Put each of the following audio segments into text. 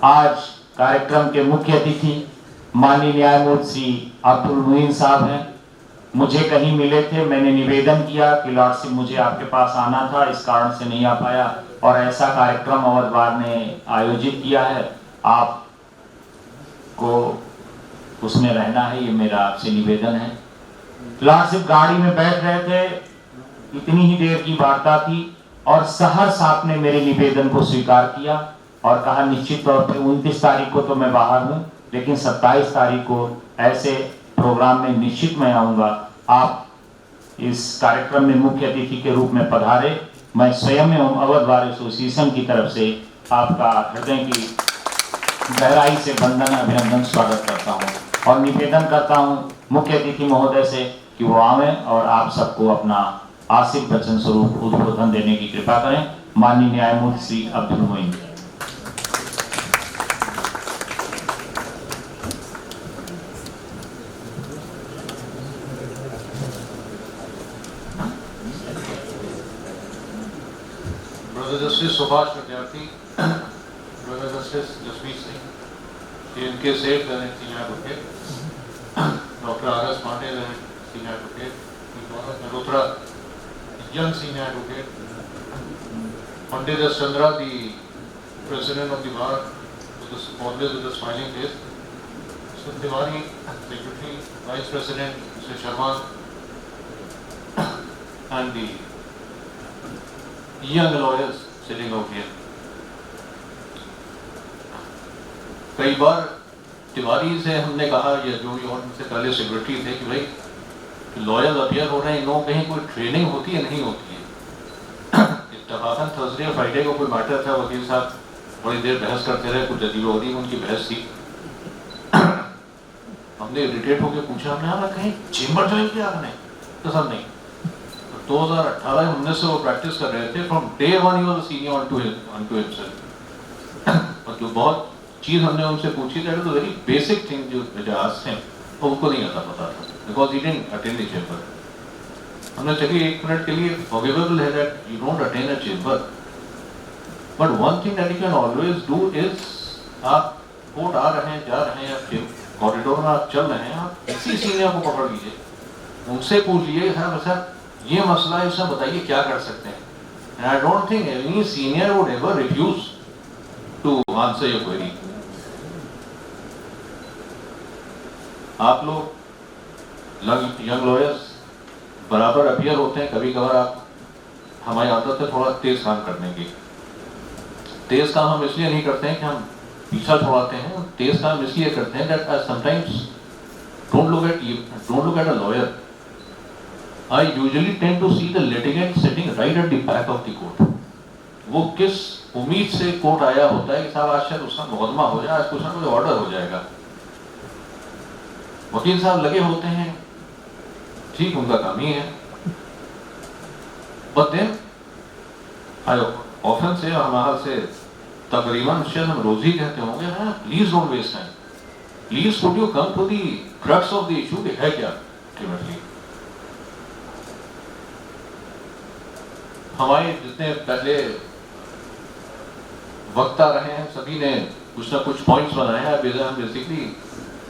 आज कार्यक्रम के मुख्य अतिथि माननीय न्यायमूर्ति श्री अब्दुल मोइन साहब हैं। मुझे कहीं मिले थे, मैंने निवेदन किया कि लॉर्डशिप मुझे आपके पास आना था, इस कारण से नहीं आ पाया और ऐसा कार्यक्रम अवध बार ने आयोजित किया है, आपको उसमें रहना है, ये मेरा आपसे निवेदन है। लॉर्डशिप गाड़ी में बैठ रहे थे, इतनी ही देर की वार्ता थी और सहर्ष आपने मेरे निवेदन को स्वीकार किया और कहा निश्चित तौर पर 29 तारीख को तो मैं बाहर हूं, लेकिन 27 तारीख को ऐसे प्रोग्राम में निश्चित मैं आऊंगा। आप इस कार्यक्रम में मुख्य अतिथि के रूप में पधारे। मैं स्वयं एवं अवध बार एसोसिएशन की तरफ से आपका हृदय की गहराई से वंदन अभिनंदन स्वागत करता हूं और निवेदन करता हूं मुख्य अतिथि महोदय से कि वो आवें और आप सबको अपना आशीर्वचन स्वरूप उद्बोधन देने की कृपा करें। माननीय न्यायमूर्ति श्री अब्दुल मोइन। जस्टिस सुभाष विद्यार्थी, जस्टिस जसवीर सिंह, इनके Seth senior advocate, doctor R S Pandey senior advocate, Malhotra young senior advocate, Pandit S Chandra the president of the bar always with a smiling face, Mr. Tiwari secretary, vice president Mr. Sharma, and the young lawyers sitting out here. कई बार तिवारी से हमने कहा, या जो भी और उनसे पहले सेक्रेटरी थे, कि भाई लॉयर्स अपियर हो रहे हैं, इन लोगों कहीं कोई ट्रेनिंग होती है नहीं होती है। इत्तफाकन थर्सडे और फ्राइडे को कोई मैटर था, वकील साहब बड़ी देर बहस करते रहे, कुछ अजीबोगरीब उनकी बहस थी। हमने इरिटेट होकर पूछा, हमने कहा कहीं चेंबर ज्वाइन किया आपने? तो सब नहीं। 2018-19 से वो प्रैक्टिस कर रहे थे। From day one he was senior on to himself. और जो बहुत चीज हमने उनसे पूछी थी, तो वेरी बेसिक थिंग जो आज थे वो उनको नहीं आता पता था, because he didn't attend the chamber. हमने चलिए एक मिनट के लिए फॉरगिवेबल है that you don't attend a chamber, but one thing that you can always do is, आप कोर्ट आ रहे हैं, जा रहे हैं, आप कॉरिडोर में आप चल रहे हैं, आप किसी सीनियर को पकड़ लीजिए, उनसे पूछ लीजिए सर वैसा ये मसला है, उसमें बताइए क्या कर सकते हैं। And I don't think any senior would ever refuse to answer your query. आप लोग यंग लॉयर्स बराबर अपियर होते हैं, कभी कभार आप, हमारी आदत है थोड़ा तेज काम करने की। तेज काम हम इसलिए नहीं करते हैं कि हम पीछा छुड़ाते हैं, तेज काम इसलिए करते हैं that I sometimes don't look at a lawyer. I usually tend to see the litigant sitting right at the back of the court. वो किस उम्मीद से कोर्ट आया होता है कि साहब आज शायद उसका मुकदमा हो जाए, आज कुछ ना कुछ ऑर्डर हो जाएगा। वकील साहब लगे होते हैं, ठीक उनका काम ही है, but then I often say, हमारे से तकरीबन शायद हम रोज ही कहते होंगे, हाँ please don't waste time, please could you come to the crux of the issue कि है क्या अल्टीमेटली। हमारे जितने पहले वक्ता रहे हैं सभी ने कुछ ना कुछ पॉइंट्स बनाए हैं। Basically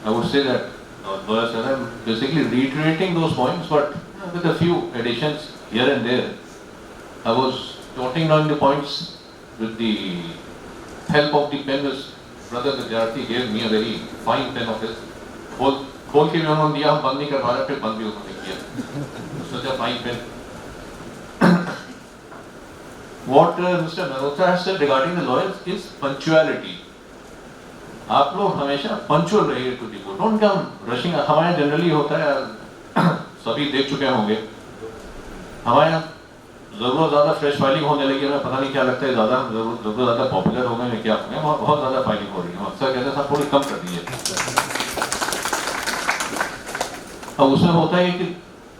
I would say that basically reiterating those points, but with a few additions here and there. I was jotting down the points with the help of the pen which brother Vidyarthi gave me, a very fine pen of his. खोल के भी उन्होंने दिया, हम बंद नहीं कर पा रहे, फिर बंद भी उन्होंने किया। Such a fine pen. What Mr. Mehrotra has said regarding the lawyers is punctuality. आप लोग हमेशा पंचुअल रहिए to the court, don't come rushing. हमारे जनरली होता है, सभी देख चुके होंगे, हमारे यहाँ जरूरत ज्यादा फ्रेश फाइलिंग होने लगी है। पता नहीं क्या लगता है, ज्यादा जरूरत ज्यादा पॉपुलर हो गए, क्या हो गया, बहुत ज्यादा फाइलिंग हो रही है। अक्सर कहते हैं साहब थोड़ी कम कर दीजिए। अब उसमें होता है कि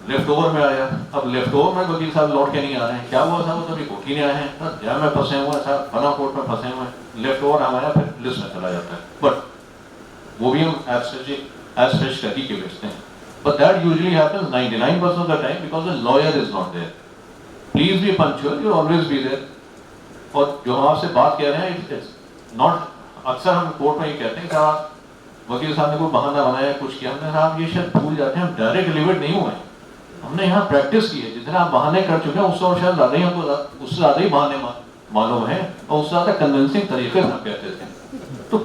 लेफ्ट ओवर में आया, अब लेफ्ट ओवर में वकील साहब लौट के नहीं आ रहे हैं, क्या हुआ साहब, तो अभी कोर्ट ही नहीं आए हैं, जेल में फंसे हुए हैं साहब, बना कोर्ट में फंसे हुए हैं, लेफ्ट ओवर हमारा फिर लिस्ट में चला जाता है, बट वो भी हम एज फ्रेश करके भेजते हैं। But that usually happens 99% of the time because the lawyer is not there. Please be punctual, you always be there. और जो हम आपसे बात कह रहे हैं, इट्स नॉट अक्सर हम कोर्ट में ये कहते हैं कि आप वकील साहब ने कोई बहाना बनाया, कुछ किया, हमने साहब ये शायद भूल जाते हैं हम डायरेक्ट एलिवेट नहीं हुए, हमने यहाँ प्रैक्टिस की है। जितने आप बहाने कर चुके हैं उससे और शायद ज़्यादा ही हमको उससे ज़्यादा ही बहाने मालूम है और उससे ज़्यादा कन्विंसिंग तरीके से हम कहते थे। तो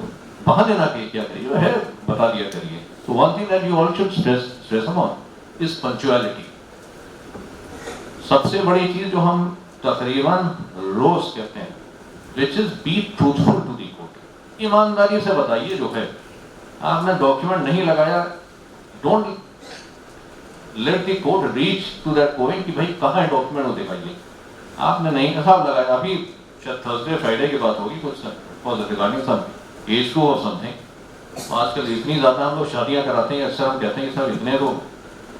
बहाने ना क्या करिए, जो है बता दिया करिए। तो one thing that you all should stress on is punctuality. सबसे बड़ी चीज जो हम तकरीबन रोज कहते हैं, which is be truthful to the court. ईमानदारी से बताइए जो है, आपने डॉक्यूमेंट नहीं लगाया, don't let the court reach to that point कि भाई कहाँ है डॉक्यूमेंट, वो दिखाइए। आपने नहीं हिसाब लगाया, अभी शायद थर्सडे फ्राइडे की बात होगी कुछ रिगार्डिंग सम एज टू और समथिंग। आजकल इतनी ज्यादा हम लोग शादियां कराते हैं, अक्सर हम कहते हैं कि सर इतने तो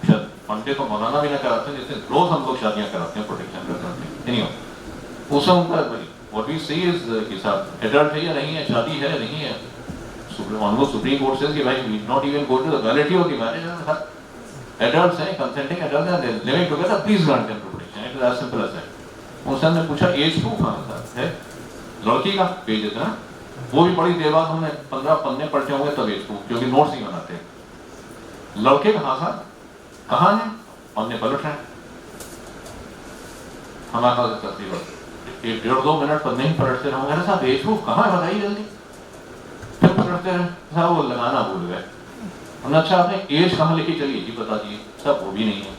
शायद पंडित तो मौलाना भी ना कराते हैं, जितने रोज हम लोग शादियां कराते हैं, प्रोटेक्शन करते हैं। उसमें उनका व्हाट वी सी इज कि साहब एडल्ट है या नहीं है, शादी है नहीं है। सुप्रीम कोर्ट से कि भाई we not even go to the validity of the marriage, adults हैं, कंसेंटिंग एडल्ट्स हैं, living together, please grant them protection. It is as simple as that. उनसे हमने पूछा एज प्रूफ कहाँ है लड़की का, भेज देते ना, वो भी बड़ी देर बाद हमने 15 पन्ने पढ़ते होंगे तब एज प्रूफ, क्योंकि नोट्स नहीं बनाते। लड़के कहाँ था, कहाँ है, पन्ने पलट रहे हैं। हमारे पास तकरीबन 1-1.5-2 मिनट पन्ने ही पलटते रहोगे ना साहब, एज प्रूफ कहाँ है बताइए जल्दी। फिर पलटते रहे साहब, वो लगाना भूल गए। हमने अच्छा आपने एज कहाँ लेके चलिए जी बता दिए, सब वो भी नहीं है।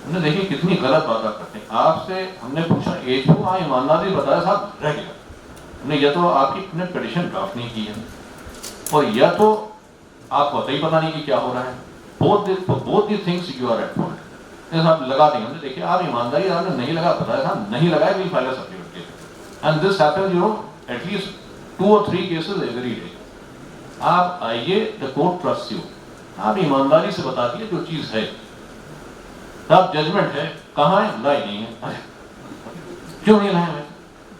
हमने देखिए कितनी गलत बात आप करते हैं। आपसे हमने पूछा एज को, हाँ ईमानदारी बताया साहब, रह गया। हमने या तो आपकी अपने पिटीशन ड्राफ्ट नहीं की है, और या तो आपको ही पता नहीं कि क्या हो रहा है। Both the things you are at fault. आप लगा देंगे, हमने देखिए आप ईमानदारी आपने नहीं लगा, बताया साहब नहीं लगाया, will file a supplement case and this happens at least 2 or 3 cases every day. आप आइए, द कोर्ट ट्रस्ट यू, आप ईमानदारी से बता दिए जो चीज है। अब जजमेंट है, कहाँ है, लाई नहीं है, क्यों नहीं लाए हैं?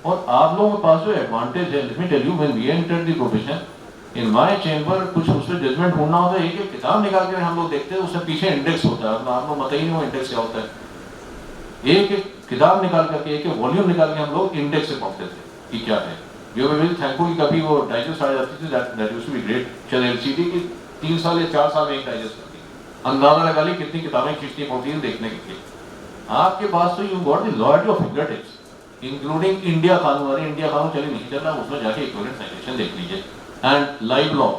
और आप लोगों के पास जो एडवांटेज है, let me tell you, when we entered the profession in my chamber, कुछ उस पर जजमेंट ढूंढना होता है, एक किताब निकाल के हम लोग देखते हैं, उससे पीछे इंडेक्स होता है। आप लोग बताइए नहीं वो इंडेक्स क्या होता है। एक किताब निकाल करके, एक वॉल्यूम निकाल के हम लोग इंडेक्स से पढ़ते थे कि क्या है। वी वर वेरी थैंकफुल, कभी वो डाइजेस्ट आ जाती थी, that used to be great. शायद एलसीडी की 3 साल या 4 साल में एक डाइजेस्ट करती है। अंदाजा लगा ली कितनी किताबें खींचनी पड़ती है देखने के लिए। आपके पास तो you got the law at your fingertips, including India कानून। अरे इंडिया कानून चलिए नहीं चल रहा, उसमें जाके इक्विवेलेंट साइटेशन देख लीजिए and Live Law.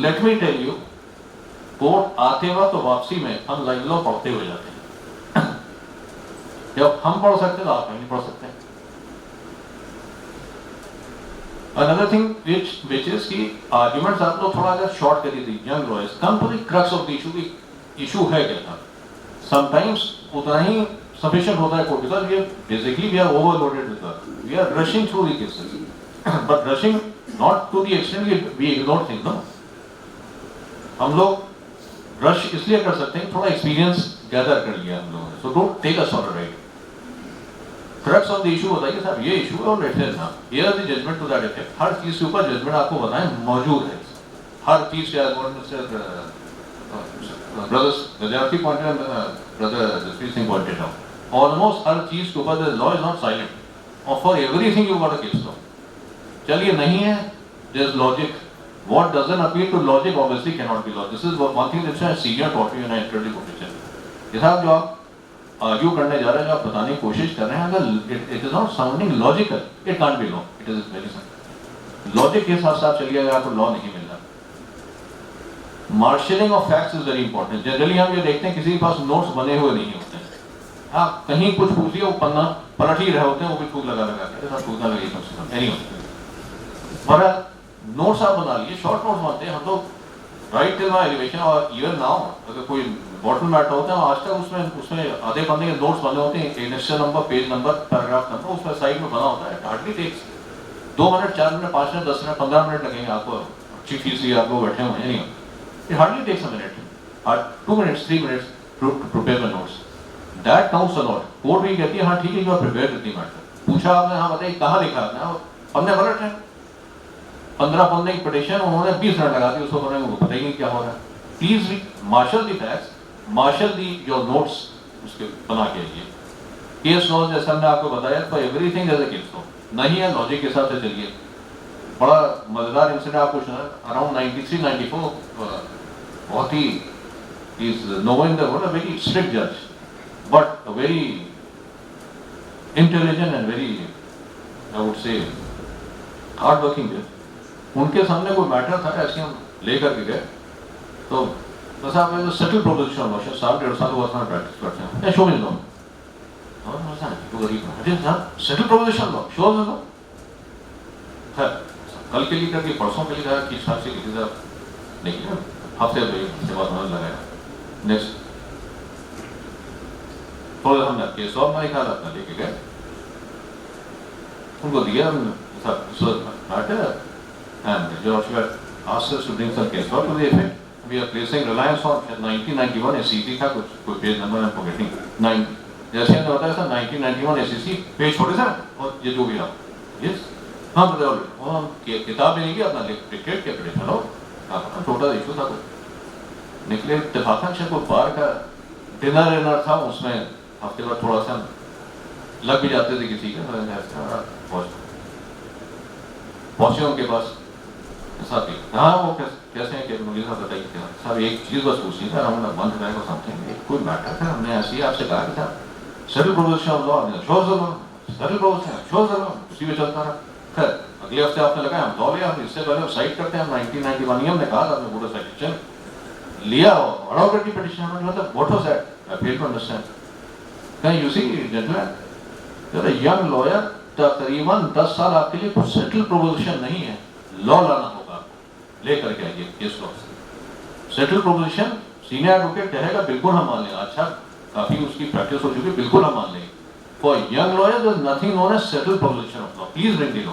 Let me tell you, court आते वक्त तो वापसी में हम लाइव लॉ पढ़ते हुए जाते हैं। जब हम पढ़ सकते तो आप नहीं पढ़ सकते। अनदर थिंग which is कि आर्ग्यूमेंट्स आप लोग थोड़ा अगर शॉर्ट कर दीजिए, young lawyers come to the crux of the issue की इशू है क्या था। समटाइम्स उतना ही sufficient होता है court, because we basically we are overloaded with work, we are rushing through the cases, but rushing not to the extent we ignore things. No, हम लोग रश इसलिए कर सकते हैं थोड़ा एक्सपीरियंस गैदर कर लिया हम लोगों ने। So don't take us on right. Crux of the issue बताइए साहब, ये इशू है और लेट है ना, here the judgment to that effect. हर चीज के ऊपर जजमेंट आपको बताएं मौजूद है, हर चीज के brothers Gujarati pointed, brother Jasvir Singh pointed out, almost हर चीज के ऊपर the law is not silent और for everything you got a case law. चलिए नहीं है, there is logic, what doesn't appeal to logic obviously can not be law. This is one thing that senior taught me when I entered the profession. ये साहब जो आप argue करने जा रहे हैं, जो आप बताने की कोशिश कर रहे हैं, अगर it is not sounding logical, it can't be law, it is very simple. Logic के हिसाब से आप चलिएगा, आपको लॉ नहीं मिल रहा। Marshalling of facts is very important. Generally हम ये देखते हैं किसी के पास नोट्स बने हुए नहीं होते हैं, आप कहीं कुछ पूछिए वो पन्ना पलट ही रहे होते हैं, वो भी फूक लगा के फूकना लगे कम से कम। एनीवे, पर नोट्स आप बना लीजिए, शॉर्ट नोट्स बनते हैं हम लोग राइट टिल माय एलिवेशन। और इवन नाउ अगर कोई इम्पोर्टेंट मैटर होता है, आज तक उसमें आधे पन्ने के नोट्स बने होते हैं, initial number, page number, paragraph number, उसमें साइड में बना होता है। Hardly takes 2 minute, 4 minute, 5 minute, 10 minute, 15 minute लगेंगे आपको, अच्छी फीस लिए आप लोग बैठे हुए हैं। It hardly takes a minute, 2 minutes, 3 minutes to prepare the notes. That counts a lot. Court भी कहती है हाँ ठीक है, जो आप प्रिपेयर करती मैटर। पूछा आपने, हाँ बताइए कहाँ लिखा आपने, हाँ पन्ने पलट रहे, 15 पन्ने की पिटीशन, उन्होंने 20 मिनट लगा दिए उसको पढ़ने में, पता ही नहीं क्या हो रहा है। Please marshal the facts, marshal the your notes, उसके बना के आइए। केस लॉ जैसा हमने आपको बताया, for everything as a case law नहीं है, लॉजिक के हिसाब से चलिए। बड़ा मजेदार इंसिडेंट आपको सुना, अराउंड 93-94 बहुत ही is knowing the word, a very strict जज but a very intelligent and very I would say hard working है। उनके सामने कोई मैटर था, ऐसे हम लेकर के गए तो बस आप जो सेटल प्रोपोजिशन मोशन 1.5 साल हुआ था प्रैक्टिस करते हैं, शो में लो और मजा तो गरीब है साहब, सेटल प्रोपोजिशन लो, शो में लो। खैर कल के लिए करके परसों के लिए कहा कि हिसाब से किसी साहब नहीं, हफ्ते बाद मन लगाया नेक्स्ट थोड़ा हमने केस और नहीं निकाला, अपना लेके गए उनको दिया matter and George had asked us to bring some case law to the effect. We are placing reliance on 1991 SEC था, कुछ कोई पेज नंबर I'm forgetting 9, जैसे हमने बताया था 1991 SEC पेज छोटे सा और ये जो भी आप यस हाँ बताओ वो हम किताब में नहीं किया, अपना टिकट के पड़े चलो अपना छोटा इशू था, कुछ निकले इत्तेफाकन से कोई बार का डिनर था, उसमें हफ्ते बाद थोड़ा सा लग भी जाते थे किसी का, पहुंचे उनके पास साथी, हाँ वो कैसे हैं कि मुझे साहब बताइए क्या साहब, एक चीज़ बस पूछनी था, हम बंद रहे को समथिंग कोई मैटर था, हमने ऐसे ही आपसे कहा कि था सेटल प्रोपोजिशन ऑफ लॉ, शोर लो सेटल प्रोपोजिशन शोर लो, उसी में चलता रहा। खैर अगले हफ्ते आपने लगाया हम लॉ लिया, हम इससे पहले साइट करते हैं, हम 1991 हमने कहा था, हमने पूरा साइटेशन लिया और ऑलरेडी पिटीशन हमने मतलब what was that, I fail to understand. Can you see gentleman, you are a young lawyer, तकरीबन 10 साल आपके लिए कुछ सेटल प्रोपोजिशन नहीं है, लॉ लाना होगा आपको, लेकर के आइए case law settle proposition. Senior advocate कहेगा बिल्कुल हम मान लेंगे, अच्छा काफी उसकी प्रैक्टिस हो चुकी है, बिल्कुल हम मान लेंगे। For young lawyer there is nothing known as settle proposition of law, please bring the law.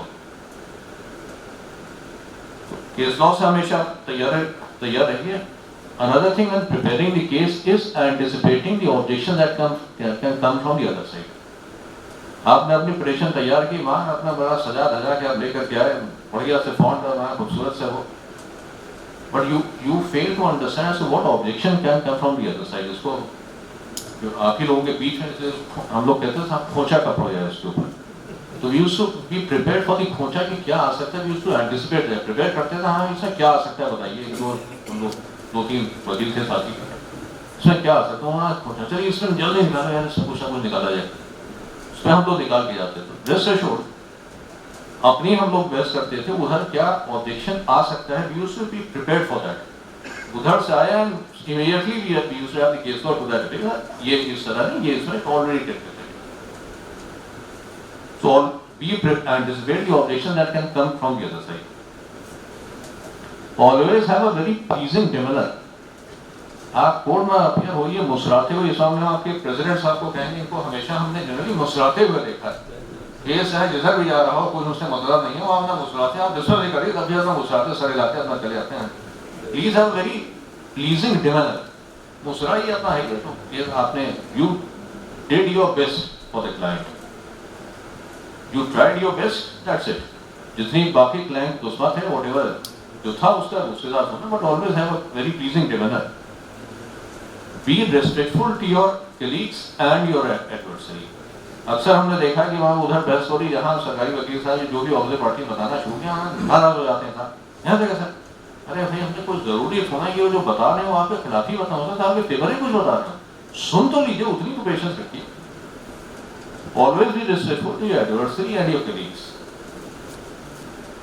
Case law से हमेशा तैयार रहिए। Another thing when preparing the case is anticipating the objection that can come from the other side. आपने अपनी petition तैयार की, मान अपना बड़ा सजा धजा के आप लेकर के आए, बढ़िया से फॉन्ट और खूबसूरत से हो, but you fail to understand what objection can come from the other side. इसको जो आप ही लोगों के बीच में हम लोग कहते हैं खोचा का प्रोजेक्ट इसके ऊपर, तो we used to be prepared for the खोचा कि क्या आ सकता है, we used to anticipate that, prepare करते थे हाँ इसमें क्या आ सकता है बताइए, हम लोग 2-3 वकील थे साथी, इसमें क्या आ सकता है वहाँ खोचा, चलिए इसमें जल्दी निकालो यार, इसमें कुछ ना कुछ निकाला जाए, इसमें हम लोग निकाल के जाते थे। जस्ट एश्योर्ड अपनी हम लोग बहस करते थे, उधर क्या ऑब्जेक्शन आ सकता है, we used to be prepared for that. उधर से आया immediately we used to have the case law to that, ये इस तरह नहीं, ये इसमें already technical, so be anticipate the objection that can come from the other side. Always have a very pleasing demeanor. आप कोर्ट में appear होइए मुस्कुराते हुए, सामने आपके प्रेसिडेंट साहब को कहेंगे, इनको हमेशा हमने जनरली मुस्कुराते हुए देखा है, केस है जिधर भी जा रहा हो कोई उससे मतलब नहीं है, वो अपना मुस्कुराते हैं, आप डिस्टर्ब नहीं करिए, तब भी अपना मुस्कुराते सरे जाते हैं, अपना चले जाते हैं। प्लीज हैव वेरी प्लीजिंग डिमेनर, मुस्कुराइए अपना है तो ये आपने you did your best for the client, you tried your best, that's it. जितनी बाकी क्लाइंट दुश्मन थे व्हाटएवर जो था उसके साथ होना, but always have a very pleasing demeanour. Be respectful to your colleagues and your adversary. अक्सर हमने देखा कि वहाँ उधर बहस हो रही, जहाँ सरकारी वकील साहब जो भी ऑपोजिट पार्टी बताना शुरू किया नाराज हो जाते हैं, यहाँ देखा सर अरे भाई हमने कुछ जरूरी होना कि वो जो बता रहे हैं वो आपके खिलाफ ही बता होता था, आपके फेवर ही कुछ बता रहे हैं, सुन तो लीजिए, उतनी तो पेशेंस रखिए। Always be respectful to your adversary and your colleagues.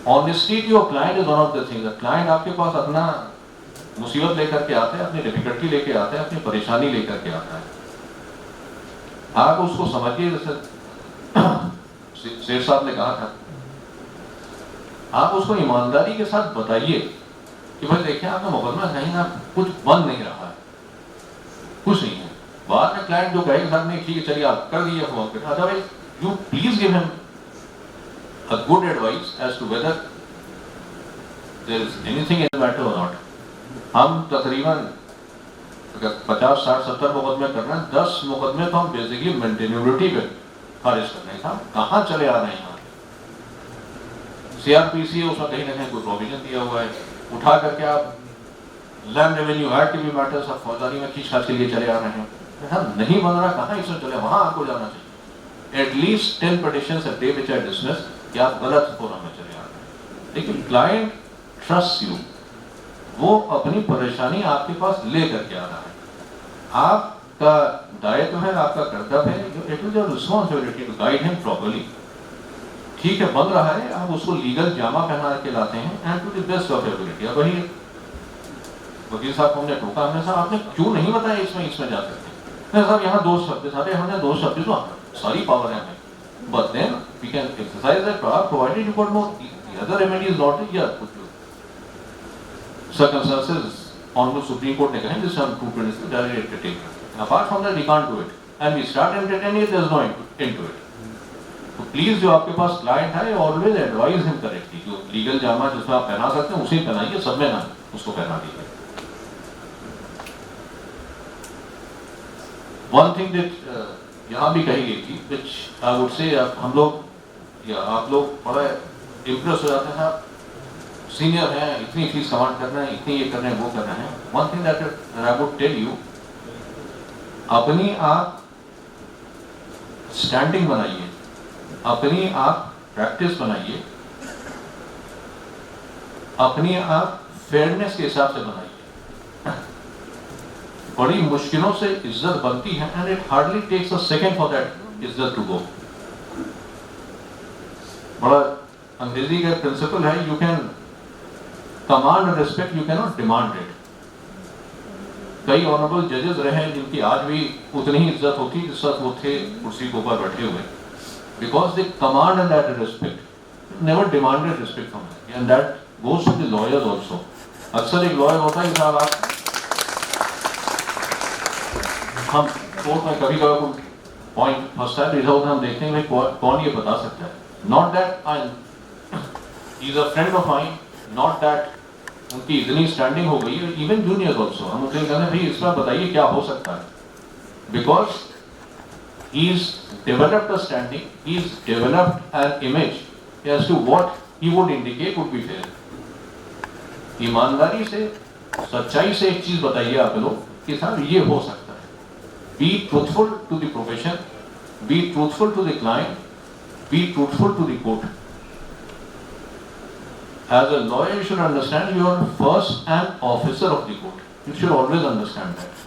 Honesty to your client is one of the things. The client आपके पास अपना मुसीबत लेकर के आता है, अपनी डिफिकल्टी लेके आता है, अपनी परेशानी लेकर के आता है, आप उसको समझिए। जैसे शेर साहब ने कहा था, आप उसको ईमानदारी के साथ बताइए कि भाई देखिए आपका मुकदमा कहीं ना कुछ बन नहीं रहा है, कुछ नहीं है। बाद में क्लाइंट जो कहेगा साहब नहीं ठीक है चलिए आप कर दीजिए फोन पे, otherwise you please give him a good advice as to whether there is anything in the matter और नॉट। हम तकरीबन अगर 50, 60, 70 मुकदमे कर रहे हैं, 10 मुकदमे तो हम बेसिकली मेंटेनेबिलिटी पे खारिज कर रहे हैं। हम कहाँ चले आ रहे हैं? सीआरपीसी है, उसमें कहीं ना कहीं कोई प्रोविजन दिया हुआ है, उठा करके आप लैंड रेवेन्यू एक्ट भी मैटर्स ऑफ फौजदारी में खींच के लिए चले आ रहे हैं। हम नहीं बन रहा, कहाँ इसमें चले, वहां आपको जाना चाहिए। At least 10 petitions a day which are dismissed, कि आप गलत फोरम में चले आ रहे हैं। लेकिन क्लाइंट ट्रस्ट यू, वो अपनी परेशानी आपके पास ले करके आ रहा है, आपका दायित्व है, आपका कर्तव्य है, it is your responsibility to guide him properly. ठीक है, बन रहा है, आप उसको लीगल जामा पहना के लाते हैं and to the best of ability. अब वही वकील साहब को हमने टोका, हमने साहब आपने क्यों नहीं बताया इसमें जा सकते हैं साहब, यहाँ 2 शब्द सारे हमने 2 शब्द तो सारी पावर है हमें, but then we can exercise that power provided you got no the other remedy is not here circumstances honorable supreme court ne kaha this on 226 direct entertainment, apart from that we can't do it and we start entertaining it, there's no end to it। तो please जो आपके पास client है always advise him correctly, जो legal Jama जिसमें आप पहना सकते हैं उसे ही पहनाइए, सब में ना उसको पहना दीजिए। वन थिंग दैट यहाँ भी कही गई थी which I would say हम लोग या आप लोग बड़ा इम्प्रेस हो जाते हैं, सीनियर हैं, इतनी फीस कमांड करना है, इतनी ये करना है, वो करना है। One thing that I would tell you, अपनी आप स्टैंडिंग बनाइए, अपनी आप प्रैक्टिस बनाइए, अपनी आप फेयरनेस के हिसाब से बनाइए। बड़ी मुश्किलों से इज्जत बनती है and it hardly takes a second for that इज्जत टू गो। बड़ा अंग्रेजी का प्रिंसिपल है, you can command respect, you can not demand it. कई ऑनरेबल जजेस रहे हैं जिनकी आज भी उतनी ही इज्जत होती जिस वक्त वो थे कुर्सी के ऊपर बैठे हुए, because they command and that respect, never demanded respect from them, and that goes to the lawyers also. अक्सर एक लॉयर होता है साहब, आप हम कोर्ट में कभी कभी कोई पॉइंट फर्स्ट टाइम रिजल्ट होता है, हम देखते हैं भाई कौन ये बता सकता है, not that I is a friend of mine, not that उनकी इतनी स्टैंडिंग हो गई है, इवन जूनियर ऑल्सो, हम उनसे कहते हैं भाई इस बार बताइए क्या हो सकता है, because he is developed a standing, he is developed an image as to what he would indicate would be fair. ईमानदारी से, सच्चाई से एक चीज बताइए आप लोग कि साहब ये हो सकता है। Be truthful to the profession, be truthful to the client, be truthful to the court. As a lawyer, you should understand you are first an officer of the court. You should always understand that.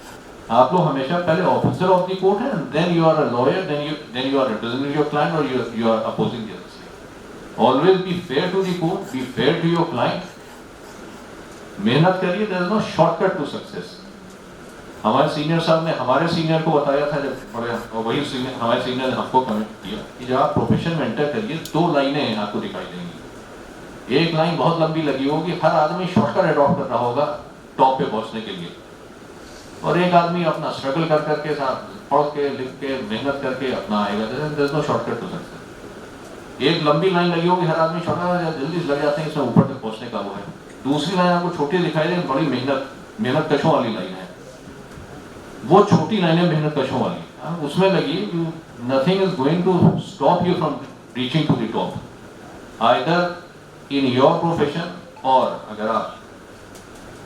आप लोग हमेशा पहले officer of the court है, then you are a lawyer, then you are representing your client or you are opposing the other side. Always be fair to the court, be fair to your client. मेहनत करिए, there is no shortcut to success. हमारे senior साहब ने हमारे senior को बताया था जब पढ़े, और वही सीनियर हमारे सीनियर ने हमको कमेंट किया कि जब आप प्रोफेशन में एंटर करिए 2 लाइनें आपको दिखाई देंगी। एक लाइन बहुत लंबी लगी होगी, हर आदमी शॉर्टकट अडॉप्ट कर रहा होगा टॉप पे पहुंचने के लिए, और एक आदमी अपना स्ट्रगल कर करके साथ पढ़ के लिख के मेहनत करके अपना आएगा। There is no shortcut to success. एक लंबी लाइन लगी होगी, हर आदमी शॉर्टकट जल्दी से लग जाते हैं, इसमें ऊपर तक पहुंचने का वो है। दूसरी लाइन आपको छोटी दिखाई दे, बड़ी मेहनत कशों वाली लाइन है, वो छोटी लाइन है मेहनत कशों वाली, उसमें लगी, nothing is going to stop you from reaching to the top. Either in your profession, और अगर आप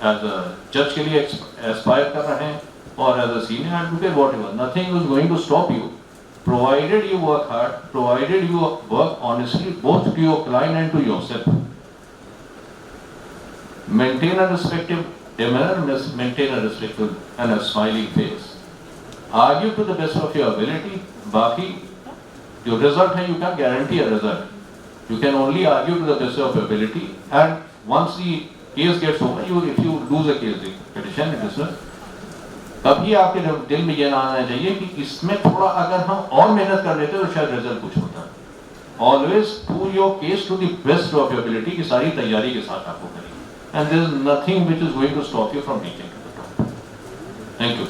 as a judge के लिए aspire कर रहे हैं, और as a senior advocate, whatever, nothing is going to stop you, provided you work hard, provided you work honestly, both to your client and to yourself. Maintain a respectful demeanor, maintain a respectful and a smiling face. Argue to the best of your ability. बाकी जो result है, you can guarantee a result. You can only argue to the best of your ability, and once the case gets over, if you lose a case, the petition is dismissed. तभी आपके दिल में ये ना आना चाहिए कि इसमें थोड़ा अगर हम और मेहनत कर लेते तो शायद रिजल्ट कुछ होता। Always prove your case to the best of your ability, की सारी तैयारी के साथ आपको करिए, and there is nothing which is going to stop you from reaching to the top. Thank you.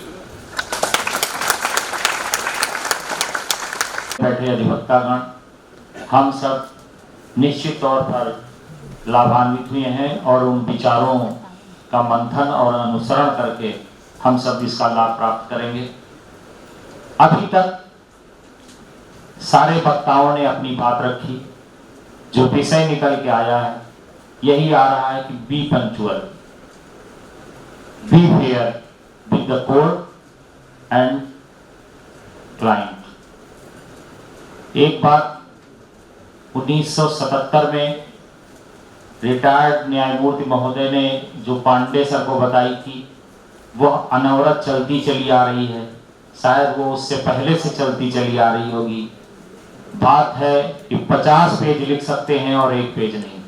बैठे अधिवक्तागण, हम सब निश्चित तौर पर लाभान्वित हुए हैं और उन विचारों का मंथन और अनुसरण करके हम सब इसका लाभ प्राप्त करेंगे। अभी तक सारे वक्ताओं ने अपनी बात रखी, जो विषय निकल के आया है यही आ रहा है कि B punctual, be fair with the court and client. एक बात 1977 में रिटायर्ड न्यायमूर्ति महोदय ने जो पांडे सर को बताई थी वह अनवरत चलती चली आ रही है, शायद वो उससे पहले से चलती चली आ रही होगी। बात है कि 50 पेज लिख सकते हैं और 1 पेज नहीं।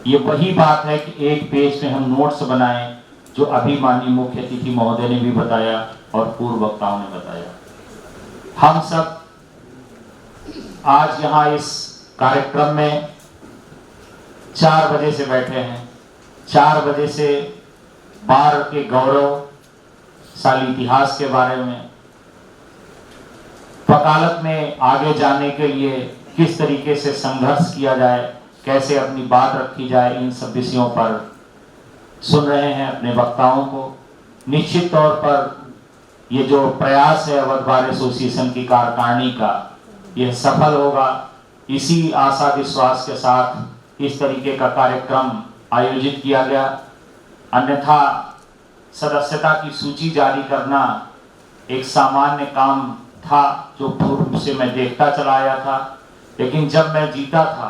ये वही बात है कि 1 पेज में हम नोट्स बनाएं, जो अभी माननीय मुख्य अतिथि महोदय ने भी बताया और पूर्व वक्ताओं ने बताया। हम सब आज यहाँ इस कार्यक्रम में 4 बजे से बैठे हैं। 4 बजे से बार के गौरवशाली इतिहास के बारे में, वकालत में आगे जाने के लिए किस तरीके से संघर्ष किया जाए, कैसे अपनी बात रखी जाए, इन सब विषयों पर सुन रहे हैं अपने वक्ताओं को। निश्चित तौर पर ये जो प्रयास है अवध बार एसोसिएशन की कार्यकारिणी का, यह सफल होगा। इसी आशा विश्वास के साथ इस तरीके का कार्यक्रम आयोजित किया गया। अन्यथा सदस्यता की सूची जारी करना एक सामान्य काम था जो पूर्व से मैं देखता चला आया था, लेकिन जब मैं जीता था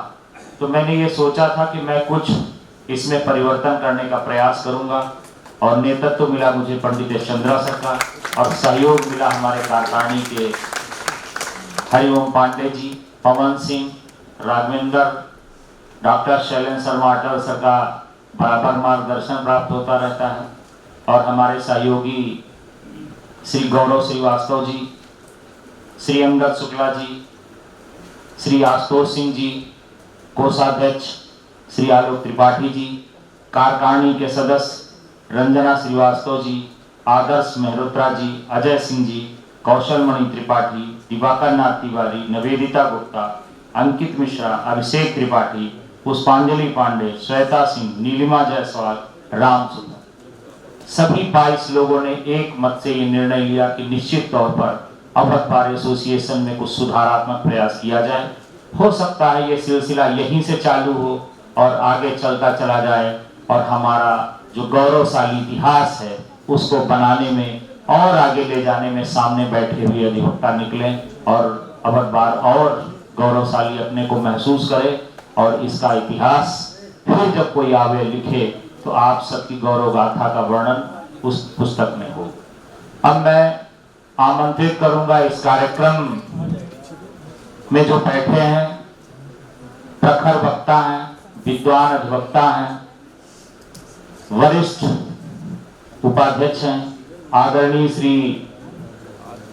तो मैंने ये सोचा था कि मैं कुछ इसमें परिवर्तन करने का प्रयास करूंगा, और नेतृत्व तो मिला मुझे पंडित चंद्रा सर का, और सहयोग मिला हमारे कार्यकारिणी के हरिओम पांडे जी, पवन सिंह, राघवेंद्र, डॉक्टर शैलेंद्र शर्मा अटल सर का बराबर मार्गदर्शन प्राप्त होता रहता है, और हमारे सहयोगी श्री गौरव श्रीवास्तव जी, श्री अंगद शुक्ला जी, श्री आशुतोष सिंह जी, कोषाध्यक्ष श्री आलोक त्रिपाठी जी, कार्यकारिणी के सदस्य रंजना श्रीवास्तव जी, आदर्श मेहरोत्रा जी, अजय सिंह जी, कौशल मणि त्रिपाठी, दिवाकर नाथ तिवारी, निवेदिता गुप्ता, अंकित मिश्रा, अभिषेक त्रिपाठी, पुष्पांजलि पांडे, श्वेता सिंह, नीलिमा जायसवाल, राम सुंदर, सभी 22 लोगों ने एक मत से ये निर्णय लिया कि निश्चित तौर पर अवध बार एसोसिएशन में कुछ सुधारात्मक प्रयास किया जाए। हो सकता है ये सिलसिला यहीं से चालू हो और आगे चलता चला जाए, और हमारा जो गौरवशाली इतिहास है उसको बनाने में और आगे ले जाने में सामने बैठे हुए अधिवक्ता निकले, और अवध बार और गौरवशाली अपने को महसूस करे, और इसका इतिहास फिर जब कोई आवे लिखे तो आप सबकी गौरव गाथा का वर्णन उस पुस्तक में हो। अब मैं आमंत्रित करूंगा इस कार्यक्रम में जो बैठे हैं, प्रखर वक्ता हैं, विद्वान अधिवक्ता हैं, वरिष्ठ उपाध्यक्ष हैं, आदरणीय श्री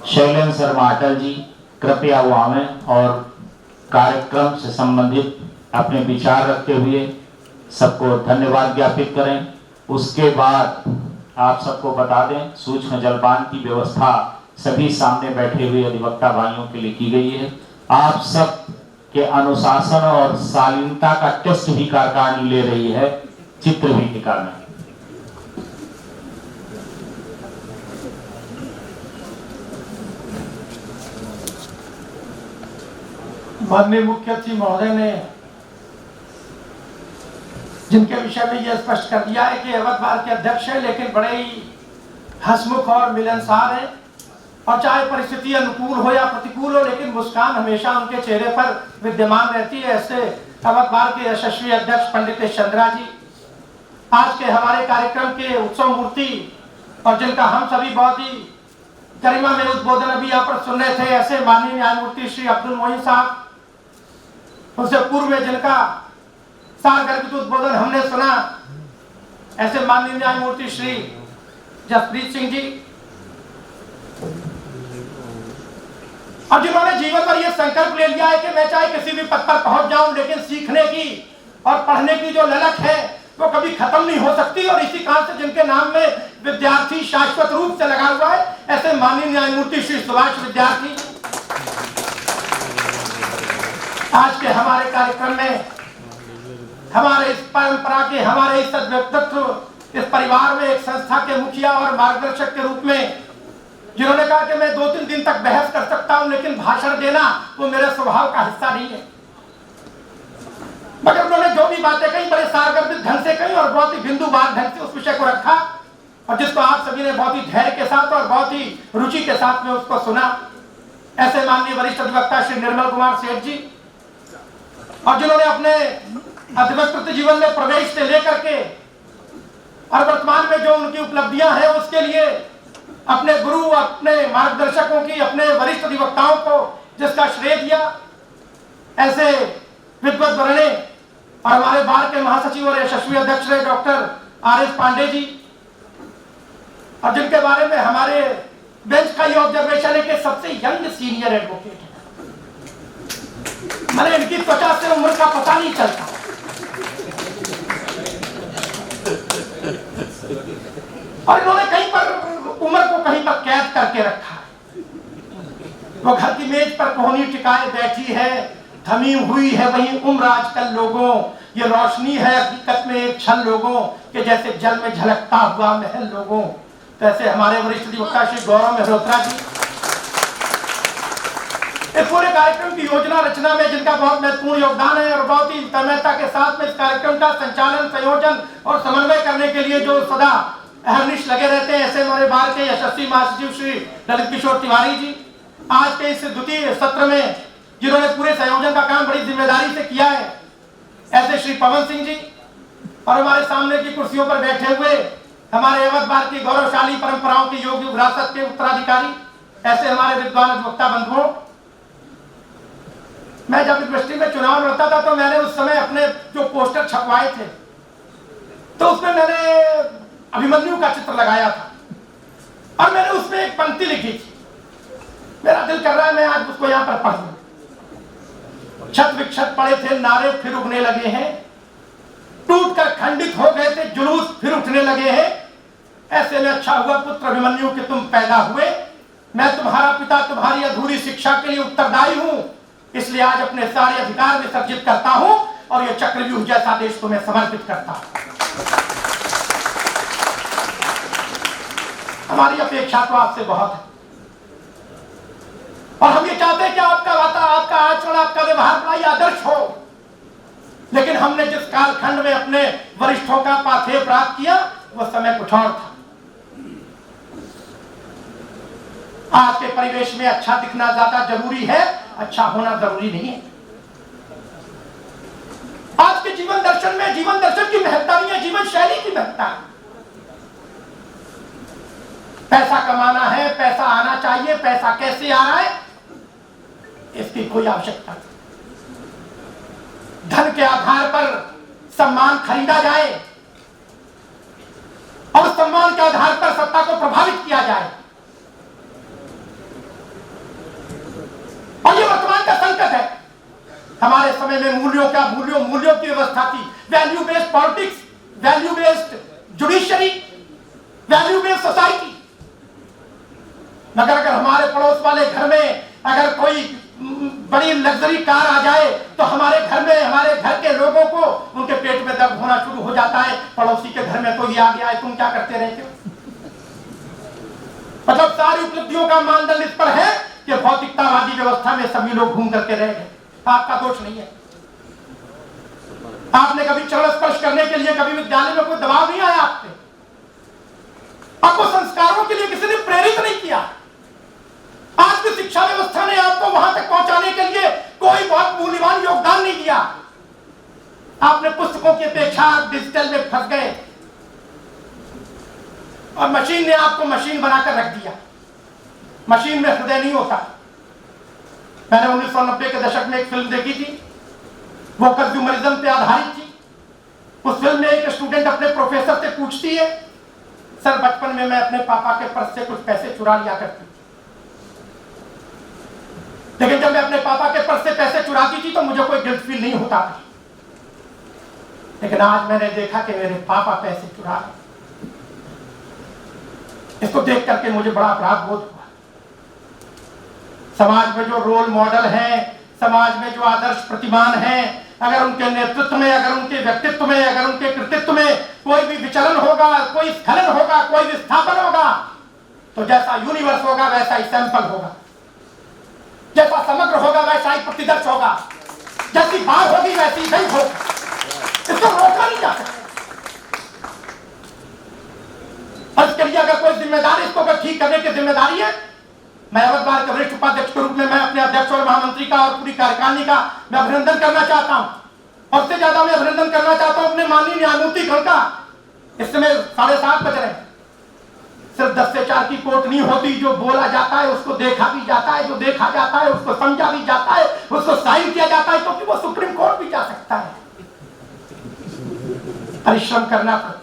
शैलेंद्र शर्मा अटल जी, कृपया वो आवें और कार्यक्रम से संबंधित अपने विचार रखते हुए सबको धन्यवाद ज्ञापित करें। उसके बाद आप सबको बता दें, सूक्ष्म जलपान की व्यवस्था सभी सामने बैठे हुए अधिवक्ता भाइयों के लिए की गई है। आप सब के अनुशासन और शालीनता का टेस्ट भी कार्यकारिणी ले रही है चित्र भीटिका में। माननीय मुख्य अतिथि महोदय ने जिनके विषय में यह स्पष्ट कर दिया है कि अवध बार के अध्यक्ष है, लेकिन बड़े ही हंसमुख और मिलनसार है, और चाहे परिस्थिति अनुकूल हो या प्रतिकूल हो, लेकिन मुस्कान हमेशा उनके चेहरे पर विद्यमान रहती है। ऐसे अवध बार के यशस्वी अध्यक्ष पंडित चंद्रा जी आज के हमारे कार्यक्रम के उत्सव मूर्ति, और जिनका हम सभी बहुत ही गरिमा में उद्बोधन अभी यहाँ पर सुन रहे थे, ऐसे माननीय न्यायमूर्ति श्री अब्दुल मोइन साहब, उससे पूर्व में जिनका सारगर्भित उद्बोधन हमने सुना, ऐसे माननीय न्यायमूर्ति श्री जसप्रीत सिंह जी, और जिन्होंने जीवन पर यह संकल्प ले लिया है कि मैं चाहे किसी भी पद पर पहुंच जाऊं, लेकिन सीखने की और पढ़ने की जो ललक है वो कभी खत्म नहीं हो सकती, और इसी कारण से जिनके नाम में विद्यार्थी शाश्वत रूप से लगा हुआ है, ऐसे माननीय न्यायमूर्ति श्री सुभाष विद्यार्थी आज के हमारे कार्यक्रम में हमारे इस परंपरा के, हमारे इस व्यक्तित्व, इस परिवार में एक संस्था के मुखिया और मार्गदर्शक के रूप में, जिन्होंने कहा कि मैं 2-3 दिन तक बहस कर सकता हूं, लेकिन भाषण देना वो मेरे स्वभाव का हिस्सा नहीं है। मगर उन्होंने जो भी बातें कही बड़े सारगर्भित ढंग से कही, और बहुत ही बिंदुवार ढंग से उस विषय को रखा, और जिसको आप सभी ने बहुत ही धैर्य के साथ और बहुत ही रुचि के साथ में उसको सुना। ऐसे माननीय वरिष्ठ अधिवक्ता श्री निर्मल कुमार सेठ जी, और जिन्होंने अपने अधिवक्तृत्व जीवन में प्रवेश से लेकर के और वर्तमान में जो उनकी उपलब्धियां हैं उसके लिए अपने गुरु, अपने मार्गदर्शकों की, अपने वरिष्ठ अधिवक्ताओं को जिसका श्रेय दिया, ऐसे विद्वत वरणे और हमारे बार के महासचिव और यशस्वी अध्यक्ष रहे doctor R S Pandey ji, और जिनके बारे में हमारे बेंच का ये ऑब्जर्वेशन है कि सबसे यंग सीनियर एडवोकेट है। मैंने इनकी त्वचा से उम्र का पता नहीं चलता। और इन्होंने कहीं पर उम्र को कहीं पर कैद करके रखा है। वो घर की मेज पर कोहनी टिकाए बैठी है, थमी हुई है वही उम्र आजकल लोगों, ये रोशनी है हकीकत में एक छल लोगों के जैसे जल में झलकता हुआ महल लोगों। तो ऐसे हमारे वरिष्ठ अधिवक्ता श्री गौरव मेहरोत्रा जी इस पूरे कार्यक्रम की योजना रचना में जिनका बहुत महत्वपूर्ण योगदान है और बहुत ही तन्मयता के साथ में इस कार्यक्रम का संचालन, संयोजन और समन्वय करने के लिए जो सदा अहर्निश लगे रहते हैं, ऐसे हमारे बार के यशस्वी महासचिव श्री ललित किशोर तिवारी जी, आज के इस द्वितीय सत्र में जिन्होंने पूरे संयोजन का काम बड़ी जिम्मेदारी से किया है, ऐसे श्री पवन सिंह जी, और हमारे सामने की कुर्सियों पर बैठे हुए हमारे अवध बार की गौरवशाली परंपराओं की योगी विरासत के उत्तराधिकारी, ऐसे हमारे विद्वान अधिवक्ता बंधुओं। मैं जब यूनिवर्सिटी में चुनाव लड़ता था तो मैंने उस समय अपने जो पोस्टर छपवाए थे तो उसमें मैंने अभिमन्यु का चित्र लगाया था और मैंने उसमें एक पंक्ति लिखी थी। मेरा दिल कर रहा है मैं आज उसको यहाँ पर पढ़ लूं। छत विक्षत पड़े थे नारे फिर उगने लगे हैं, टूटकर खंडित हो गए थे जुलूस फिर उठने लगे हैं, ऐसे में अच्छा हुआ पुत्र अभिमन्यु कि तुम पैदा हुए। मैं तुम्हारा पिता तुम्हारी अधूरी शिक्षा के लिए उत्तरदायी हूं, इसलिए आज अपने सारे अधिकार विसर्जित करता हूं और यह चक्रव्यूह जैसा देश तुम्हें समर्पित करता हूं। हमारी अपेक्षा तो आपसे बहुत है और हम ये चाहते हैं कि आपका आचरण, आपका व्यवहार बड़ा ही आदर्श हो। लेकिन हमने जिस कालखंड में अपने वरिष्ठों का पाथेय प्राप्त किया वह समय कुछ और था। आज के परिवेश में अच्छा दिखना ज्यादा जरूरी है, अच्छा होना जरूरी नहीं है। आज के जीवन दर्शन की महत्ता नहीं है, जीवन शैली की महत्ता है। पैसा कमाना है, पैसा आना चाहिए, पैसा कैसे आ रहा है इसकी कोई आवश्यकता नहीं। धन के आधार पर सम्मान खरीदा जाए और सम्मान के आधार पर सत्ता को प्रभावित किया जाए, और ये वर्तमान का संकट है। हमारे समय में मूल्यों की व्यवस्था थी, value based politics, value based judiciary, value based society. मगर अगर हमारे पड़ोस वाले घर में अगर कोई बड़ी लग्जरी कार आ जाए तो हमारे घर के लोगों को उनके पेट में दर्द होना शुरू हो जाता है। पड़ोसी के घर में तो ये आ गया है, तुम क्या करते रहते हो? मतलब सारी उपलब्धियों का मानदंड इस पर है कि भौतिकतावादी व्यवस्था में सभी लोग घूम करके रह गए। आपका दोष नहीं है। आपने कभी चरण स्पर्श करने के लिए कभी विद्यालय में कोई दबाव नहीं आया आप पे, आपको संस्कारों के लिए किसी ने प्रेरित नहीं किया। आज की शिक्षा व्यवस्था ने आपको वहां तक पहुंचाने के लिए कोई बहुत मूल्यवान योगदान नहीं दिया। आपने पुस्तकों की अपेक्षा डिजिटल में फंस गए और मशीन ने आपको मशीन बनाकर रख दिया। मशीन में हृदय नहीं होता। मैंने 1990 के दशक में एक फिल्म देखी थी, वो कंज्यूमरिज्म पे आधारित थी। उस फिल्म में एक स्टूडेंट अपने प्रोफेसर से पूछती है, सर बचपन में मैं अपने पापा के पर्स से कुछ पैसे चुरा लिया करती, लेकिन जब मैं अपने पापा के पर्स से पैसे चुराती थी तो मुझे कोई गिल्ट फील नहीं होता था। लेकिन आज मैंने देखा कि मेरे पापा पैसे चुरा रहे। इसको देख करके मुझे बड़ा अपराध बोध हुआ। समाज में जो रोल मॉडल हैं, समाज में जो आदर्श प्रतिमान हैं, अगर उनके नेतृत्व में, अगर उनके व्यक्तित्व में, अगर उनके कृतित्व में कोई भी विचलन होगा, कोई स्खलन होगा, कोई विस्थापन होगा, तो जैसा यूनिवर्स होगा वैसा ही सैंपल होगा, जैसा समग्र होगा वैसा ही प्रतिदर्श होगा, जैसी बात होगी वैसी ही होगा। इसको रोका नहीं जा सकता। और इसके लिए अगर कोई जिम्मेदारी, इसको अगर ठीक करने की जिम्मेदारी है, मैं अवध बार के वरिष्ठ उपाध्यक्ष के रूप में मैं अपने अध्यक्ष और महामंत्री का और पूरी कार्यकारिणी का मैं अभिनंदन करना चाहता हूं और उससे ज्यादा मैं अभिनंदन करना चाहता हूं अपने माननीय न्यायमूर्ति गण का। इस समय 7:30 बज रहे हैं। सिर्फ 10 से 4 की कोर्ट नहीं होती, जो बोला जाता है उसको देखा भी जाता है, जो देखा जाता है उसको समझा भी जाता है, उसको साइन किया जाता है, क्योंकि वो सुप्रीम कोर्ट भी जा सकता है। परिश्रम करना पड़ता है।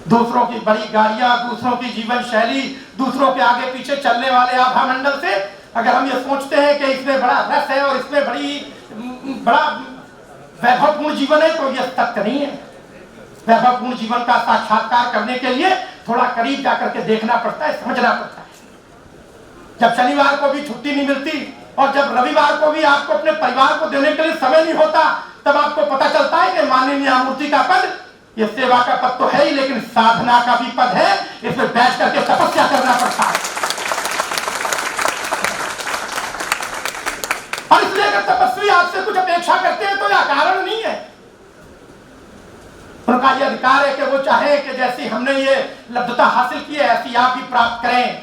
दूसरों की बड़ी गाड़ियां, दूसरों की जीवन शैली, दूसरों के आगे पीछे चलने वाले आभा मंडल से अगर हम ये सोचते हैं कि इसमें बड़ा रस है और इसमें बड़ा वैभवपूर्ण जीवन है, तो यह सत्य नहीं है। वैभवपूर्ण जीवन का साक्षात्कार करने के लिए थोड़ा करीब जाकर के देखना पड़ता है, समझना पड़ता है। जब शनिवार को भी छुट्टी नहीं मिलती और जब रविवार को भी आपको अपने परिवार को देने के लिए समय नहीं होता, तब आपको पता चलता है कि माननीय न्यायमूर्ति का पद ये सेवा का पद तो है ही, लेकिन साधना का भी पद है। इसमें बैठ करके तपस्या करना पड़ता है। और इसलिए अगर तपस्वी आपसे कुछ अपेक्षा करते हैं तो यह कारण नहीं है। उनका यह अधिकार है कि वो चाहे कि जैसी हमने ये लब्धता हासिल की है ऐसी आप भी प्राप्त करें।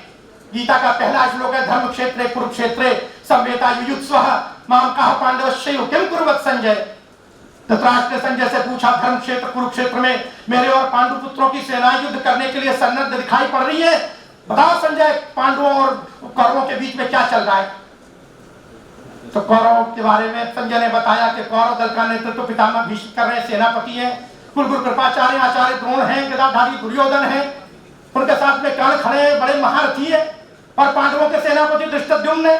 गीता का पहला श्लोक है, धर्म क्षेत्रे कुरुक्षेत्रे संवेता युयुत्सवः माम कहा पांडवश्चैव किम कुर्वत् संजय। धृतराष्ट्र ने संजय से पूछा, धर्म क्षेत्र कुरुक्षेत्र में मेरे और पांडु पुत्रों की सेना युद्ध करने के लिए सन्नद्ध दिखाई पड़ रही है, बताओ संजय पांडवों और कौरवों के बीच में क्या चल रहा है। तो कौरवों के बारे में संजय ने बताया कि कौरव दल का नेतृत्व पितामह भीष्म कर रहे हैं, सेनापति हैं, कुलगुरु कृपाचार्य आचार्य द्रोण हैं, गदाधारी दुर्योधन हैं, उनके साथ में कर्ण खड़े हैं, बड़े महारथी है, और पांडवों के सेनापति धृष्टद्युम्न है,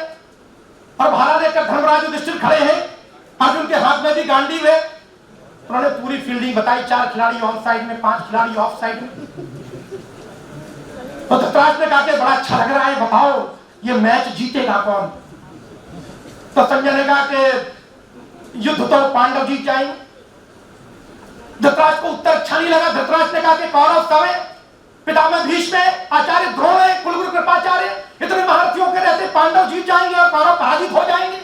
और भाला लेकर धर्मराज युधिष्ठिर खड़े हैं, अर्जुन के हाथ में भी गांडीव है। उन्होंने पूरी फील्डिंग बताई, 4 खिलाड़ी ऑन साइड में, 5 खिलाड़ी ऑफ साइड में। तो धृतराष्ट्र ने कहा कि बड़ा अच्छा लग रहा है, बताओ ये मैच जीतेगा कौन। तो संजय ने कहा कि युद्ध तो पांडव जीत जाएंगे। धृतराष्ट्र को उत्तर अच्छा नहीं लगा। धृतराष्ट्र ने कहा कि कौरव सब है, पितामह भीष्म है, आचार्य द्रोण है, कुलगुरु कृपाचार्य, इतने महारथियों के रहते पांडव जीत जाएंगे और कौरव पराजित हो जाएंगे।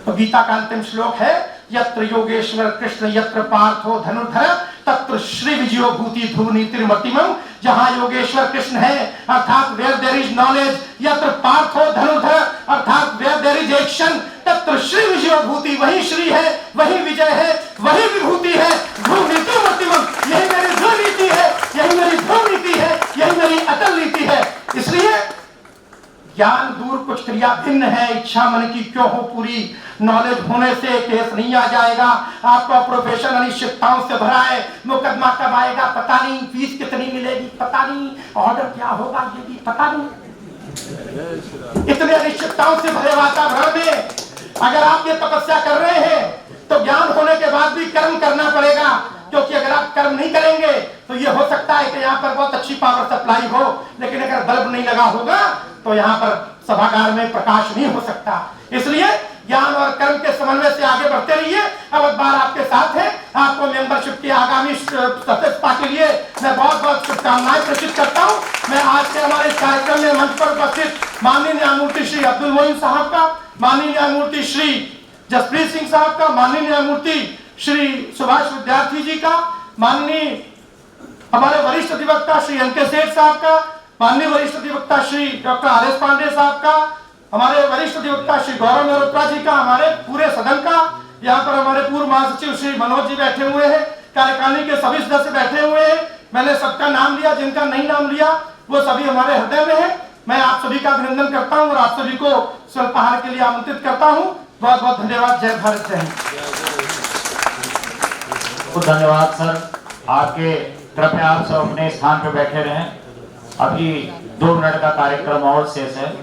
तो गीता का अंतिम श्लोक है, यत्र योगेश्वर कृष्ण यत्र पार्थो धनुर्धर तत्र श्री विजयो भूति ध्रुव नीतिर्मतिमं। जहां योगेश्वर कृष्ण है अर्थात वेयर देयर इज नॉलेज, यत्र पार्थो धनुर्धर अर्थात वेयर देयर इज एक्शन, तत्र श्री विजयो भूति, वही श्री है, वही विजय है, वही विभूति है, ध्रुव नीतिर्मतिमं। यही मेरी ध्रुव नीति है, यही मेरी ध्रुव नीति है, यही मेरी अटल नीति है। इसलिए ज्ञान दूर कुछ क्रिया भिन्न है, इच्छा मन की क्यों हो पूरी। नॉलेज होने से केस नहीं आ जाएगा। आपका प्रोफेशन अनिश्चितताओं से भरा है, मुकदमा कब आएगा पता नहीं, फीस कितनी मिलेगी पता नहीं, ऑर्डर क्या होगा ये भी पता नहीं। इतने अनिश्चितताओं से भरे वातावरण में अगर आप ये तपस्या कर रहे हैं तो ज्ञान होने के बाद भी कर्म करना पड़ेगा, क्योंकि अगर आप कर्म नहीं करेंगे तो ये हो सकता है कि यहाँ पर बहुत अच्छी पावर सप्लाई हो, लेकिन अगर बल्ब नहीं लगा होगा तो यहाँ पर सभागार में प्रकाश नहीं हो सकता। इसलिए ज्ञान और कर्म के समन्वय से आगे बढ़ते रहिए। अब बार आपके साथ है, आपको मेंबरशिप की आगामी सदस्यता के लिए मैं बहुत बहुत शुभकामनाएं प्रेषित करता हूँ। मैं आज के हमारे कार्यक्रम में मंच पर उपस्थित माननीय न्यायमूर्ति श्री अब्दुल मोइन साहब का, माननीय न्यायमूर्ति श्री जसप्रीत सिंह साहब का, माननीय न्यायमूर्ति श्री सुभाष विद्यार्थी जी का, माननीय हमारे वरिष्ठ अधिवक्ता श्री एन के सेठ साहब का, माननीय वरिष्ठ अधिवक्ता Shri doctor R S Pandey साहब का, हमारे वरिष्ठ अधिवक्ता श्री गौरव मेहरोत्रा जी का, हमारे पूरे सदन का, यहाँ पर हमारे पूर्व महासचिव श्री मनोज जी बैठे हुए हैं, कार्यकारिणी के सभी सदस्य बैठे हुए हैं। मैंने सबका नाम लिया, जिनका नहीं नाम लिया वो सभी हमारे हृदय में है। मैं आप सभी का अभिनंदन करता हूँ और आप सभी को स्वल्पाहार के लिए आमंत्रित करता हूँ। बहुत बहुत धन्यवाद। जय भारत, जय हिंद। धन्यवाद सर, आपके कृपया आप सब अपने स्थान पर बैठे रहें। अभी 2 मिनट का कार्यक्रम और शेष है।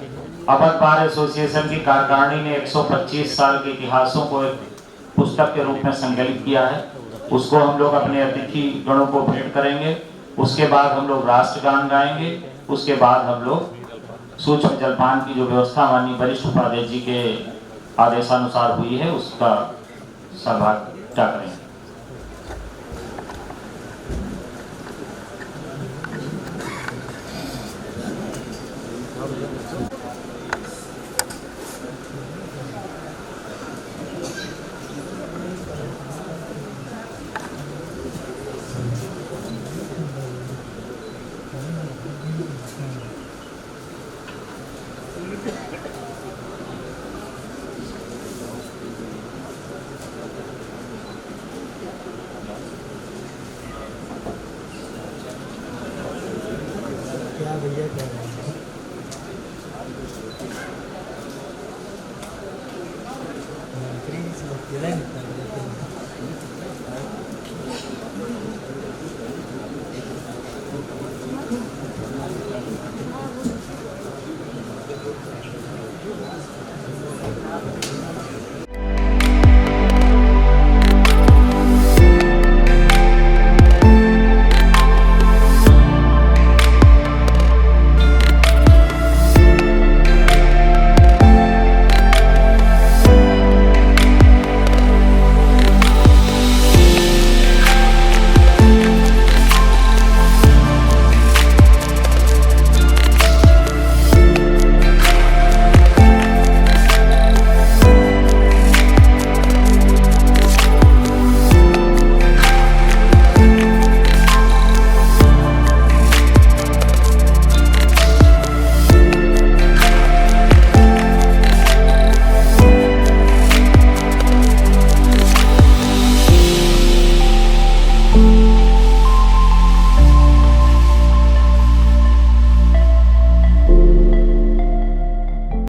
अवध बार एसोसिएशन की कार्यकारिणी ने 125 साल के इतिहासों को एक पुस्तक के रूप में संकलित किया है। उसको हम लोग अपने अतिथि गणों को भेंट करेंगे। उसके बाद हम लोग राष्ट्रगान गाएंगे। उसके बाद हम लोग सूक्ष्म जलपान की जो व्यवस्था माननीय वरिष्ठ उपाध्याय जी के आदेशानुसार हुई है उसका सहभाग करेंगे।